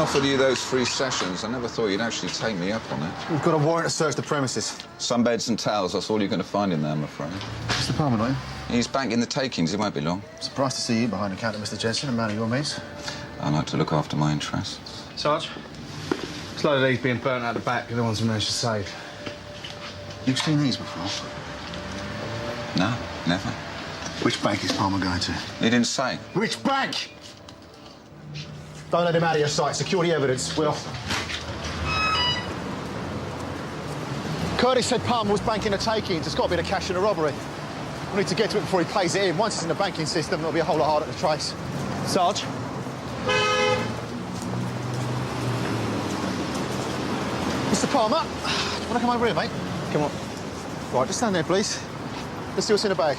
offered you those free sessions, I never thought you'd actually take me up on it. We've got a warrant to search the premises. Some beds and towels, that's all you're going to find in there, I'm afraid. Mr. Palmer, not you? He's back in the takings, he won't be long. Surprised to see you behind the counter, Mr. Jensen, a man of your means. I like to look after my interests. Sarge, it's a load of these being burnt out the back are the ones we managed to save. You've seen these before? No, never. Which bank is Palmer going to? He didn't say. Which bank? Don't let him out of your sight. Secure the evidence, Will. Curtis said Palmer was banking the takings. It's got to be the cash in the robbery. We need to get to it before he pays it in. Once it's in the banking system, it'll be a whole lot harder to trace. Sarge? Mr. Palmer, do you want to come over here, mate? Come on. Right, just stand there, please. Let's see what's in the bag.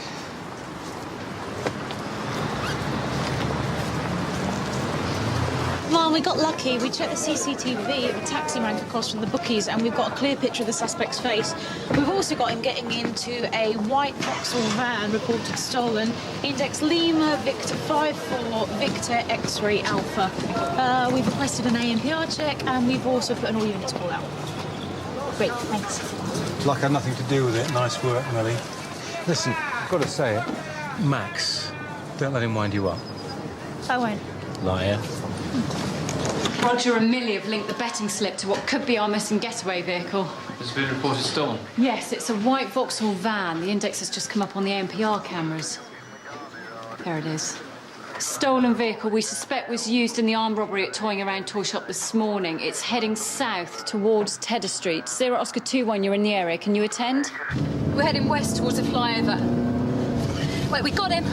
Well, we got lucky. We checked the CCTV of a taxi rank across from the bookies, and we've got a clear picture of the suspect's face. We've also got him getting into a white Vauxhall van reported stolen. Index Lima Victor 54 Victor X-ray Alpha. We've requested an ANPR check, and we've also put an all-units call out. Great, thanks. Like I had nothing to do with it. Nice work, Millie. Listen, I've got to say it. Max, don't let him wind you up. I won't. Liar. Roger and Millie have linked the betting slip to what could be our missing getaway vehicle. It's been reported stolen. Yes, it's a white Vauxhall van. The index has just come up on the ANPR cameras. There it is. Stolen vehicle we suspect was used in the armed robbery at Toying Around Toy Shop this morning. It's heading south towards Tedder Street. 0 Oscar 21, you're in the area. Can you attend? We're heading west towards a flyover. Wait, we got him.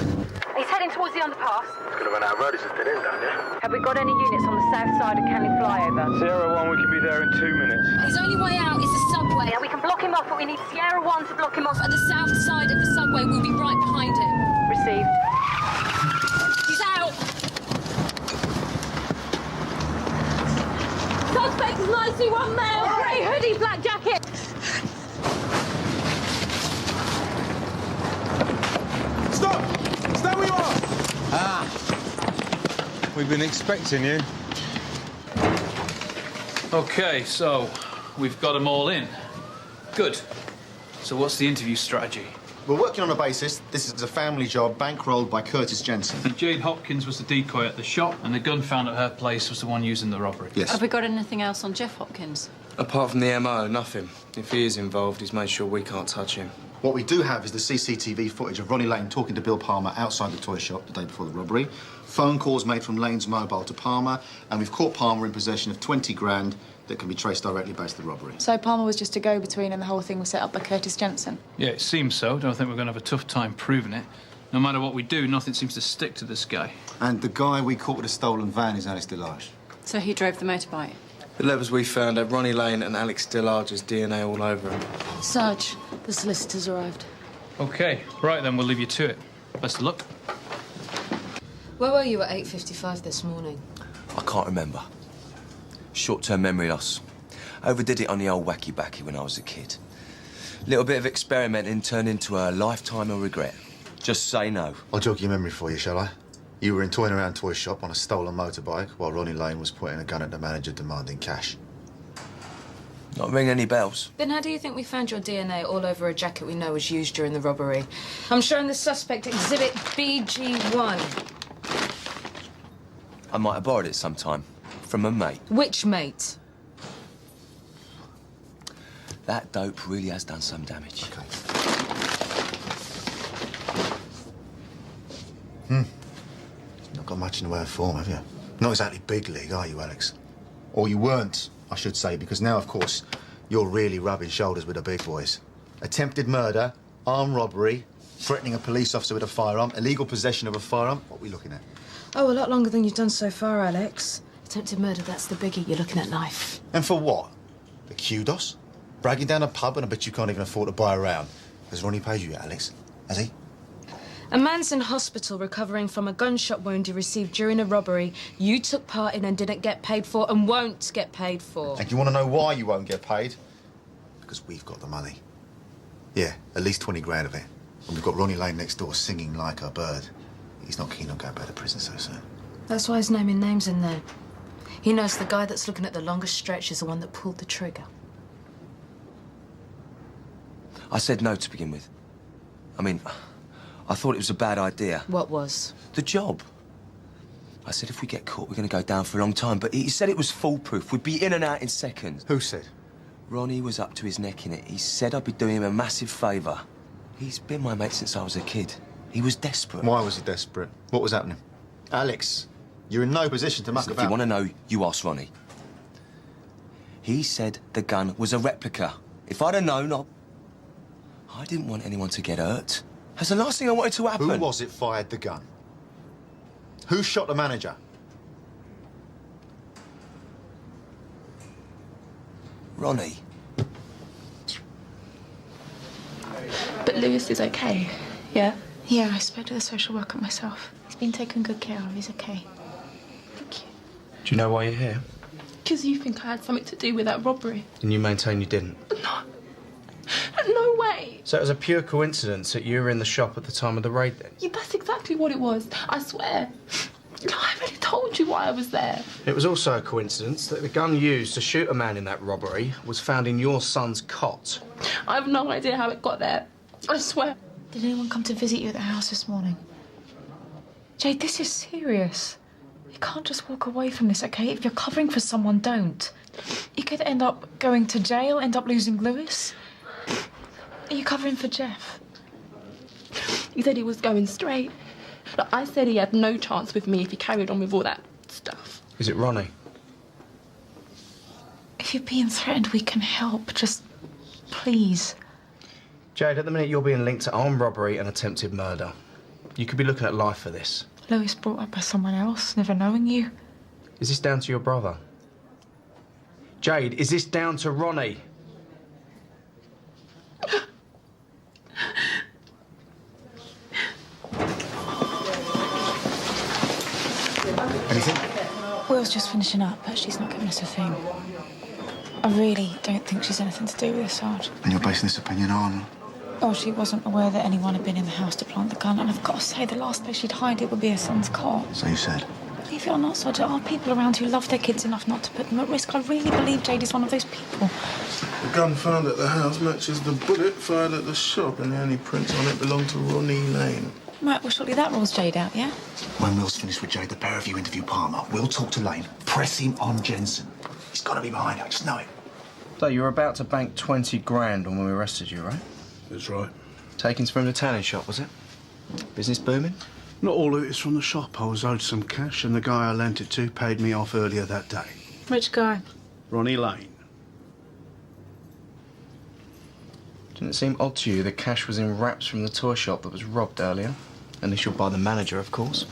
He's heading towards the underpass. It's going to run out of road, it's just dead end down there. Have we got any units on the south side of Canning Flyover? Sierra 1, we can be there in 2 minutes. His only way out is the subway. Now, we can block him off, but we need Sierra 1 to block him off at the south side of the subway. We'll be right behind him. Received. He's out. Suspect is 91 male, grey hoodie, black jacket. Stop! Stay where you are! Ah. We've been expecting you. OK, so we've got them all in. Good. So what's the interview strategy? We're working on a basis. This is a family job bankrolled by Curtis Jensen. And Jade Hopkins was the decoy at the shop, and the gun found at her place was the one used in the robbery. Yes. Have we got anything else on Jeff Hopkins? Apart from the MO, nothing. If he is involved, he's made sure we can't touch him. What we do have is the CCTV footage of Ronnie Lane talking to Bill Palmer outside the toy shop the day before the robbery, phone calls made from Lane's mobile to Palmer, and we've caught Palmer in possession of 20 grand that can be traced directly back to the robbery. So Palmer was just a go-between and the whole thing was set up by Curtis Jensen? Yeah, it seems so. Don't think we're going to have a tough time proving it. No matter what we do, nothing seems to stick to this guy. And the guy we caught with a stolen van is Alex Delage. So he drove the motorbike? The levers we found had Ronnie Lane and Alex Delage's DNA all over him. Sarge, the solicitors arrived. OK, right then, we'll leave you to it. Best of luck. Where were you at 8:55 this morning? I can't remember. Short-term memory loss. Overdid it on the old wacky-backy when I was a kid. Little bit of experimenting turned into a lifetime of regret. Just say no. I'll jog your memory for you, shall I? You were in Toying Around Toy Shop on a stolen motorbike while Ronnie Lane was pointing a gun at the manager demanding cash. Not ring any bells. Then how do you think we found your DNA all over a jacket we know was used during the robbery? I'm showing the suspect exhibit BG1. I might have borrowed it sometime. From a mate. Which mate? That dope really has done some damage. OK. Not got much in the way of form, have you? Not exactly big league, are you, Alex? Or you weren't, I should say, because now, of course, you're really rubbing shoulders with the big boys. Attempted murder, armed robbery, threatening a police officer with a firearm, illegal possession of a firearm. What are we looking at? Oh, a lot longer than you've done so far, Alex. Attempted murder, that's the biggie. You're looking at life. And for what? The kudos? Bragging down a pub and I bet you can't even afford to buy a round. Has Ronnie paid you yet, Alex? Has he? A man's in hospital recovering from a gunshot wound he received during a robbery you took part in and didn't get paid for and won't get paid for. And you want to know why you won't get paid? Because we've got the money. Yeah, at least 20 grand of it. And we've got Ronnie Lane next door singing like a bird. He's not keen on going back to prison so soon. That's why he's naming names in there. He knows the guy that's looking at the longest stretch is the one that pulled the trigger. I said no to begin with. I mean, I thought it was a bad idea. What was? The job. I said if we get caught, we're going to go down for a long time. But he said it was foolproof. We'd be in and out in seconds. Who said? Ronnie was up to his neck in it. He said I'd be doing him a massive favour. He's been my mate since I was a kid. He was desperate. Why was he desperate? What was happening? Alex, you're in no position to muck Listen, about. If you want to know, you ask Ronnie. He said the gun was a replica. If I'd have known, I didn't want anyone to get hurt. That's the last thing I wanted to happen. Who was it fired the gun? Who shot the manager? Ronnie. But Lewis is okay, yeah? Yeah, I spoke to the social worker myself. He's been taken good care of. He's okay. Thank you. Do you know why you're here? Because you think I had something to do with that robbery. And you maintain you didn't? No way. So it was a pure coincidence that you were in the shop at the time of the raid, then? Yeah, that's exactly what it was. I swear. I already told you why I was there. It was also a coincidence that the gun used to shoot a man in that robbery was found in your son's cot. I have no idea how it got there. I swear. Did anyone come to visit you at the house this morning? Jade, this is serious. You can't just walk away from this, OK? If you're covering for someone, don't. You could end up going to jail, end up losing Lewis. Are you covering for Jeff? He said he was going straight. But I said he had no chance with me if he carried on with all that stuff. Is it Ronnie? If you're being threatened, we can help. Just please. Jade, at the minute you're being linked to armed robbery and attempted murder. You could be looking at life for this. Lewis brought up by someone else, never knowing you. Is this down to your brother? Jade, is this down to Ronnie? Anything? Will's just finishing up, but she's not giving us a thing. I really don't think she's anything to do with this, Sarge. And you're basing this opinion on? Oh, she wasn't aware that anyone had been in the house to plant the gun, and I've got to say, the last place she'd hide it would be her son's cot. So you said? Believe it or not, Sarge, there are people around who love their kids enough not to put them at risk. I really believe Jade is one of those people. The gun found at the house matches the bullet fired at the shop, and the only prints on it belong to Ronnie Lane. Right, well, surely that rules Jade out, yeah? When Will's finished with Jade, the pair of you interview Palmer. We'll talk to Lane. Press him on Jensen. He's got to be behind it. I just know it. So you were about to bank 20 grand when we arrested you, right? That's right. Takings from the tanning shop, was it? Business booming? Not all of it's from the shop. I was owed some cash, and the guy I lent it to paid me off earlier that day. Which guy? Ronnie Lane. Didn't it seem odd to you the cash was in wraps from the toy shop that was robbed earlier? Initialed by the manager, of course.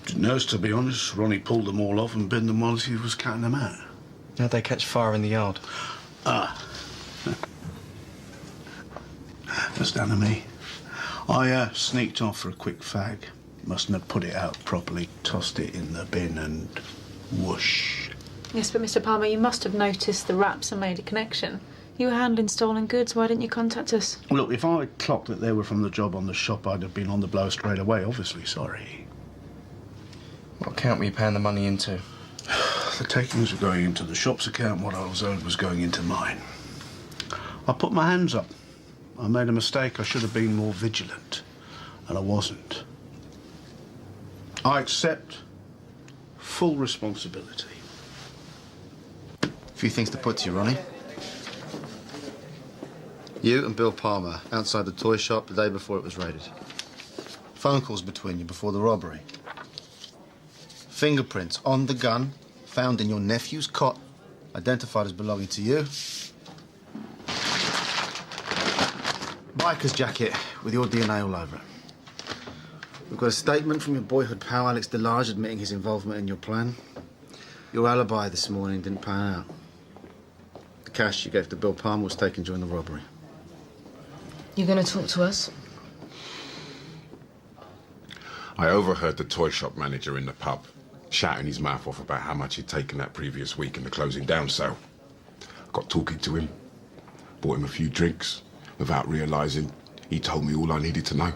Didn't know, to be honest. Ronnie pulled them all off and binned them while he was cutting them out. How'd they catch fire in the yard? Ah. That's down to me. I sneaked off for a quick fag. Mustn't have put it out properly, tossed it in the bin and whoosh. Yes, but Mr. Palmer, you must have noticed the wraps and made a connection. You were handling stolen goods. Why didn't you contact us? Look, if I had clocked that they were from the job on the shop, I'd have been on the blow straight away, obviously. Sorry. What account were you paying the money into? The takings were going into the shop's account. What I was owed was going into mine. I put my hands up. I made a mistake. I should have been more vigilant. And I wasn't. I accept full responsibility. A few things to put to you, Ronnie. You and Bill Palmer outside the toy shop the day before it was raided. Phone calls between you before the robbery. Fingerprints on the gun found in your nephew's cot, identified as belonging to you. Biker's jacket with your DNA all over it. We've got a statement from your boyhood pal, Alex DeLarge, admitting his involvement in your plan. Your alibi this morning didn't pan out. The cash you gave to Bill Palmer was taken during the robbery. You gonna talk to us? I overheard the toy shop manager in the pub shouting his mouth off about how much he'd taken that previous week in the closing down sale. I got talking to him, bought him a few drinks. Without realising, he told me all I needed to know.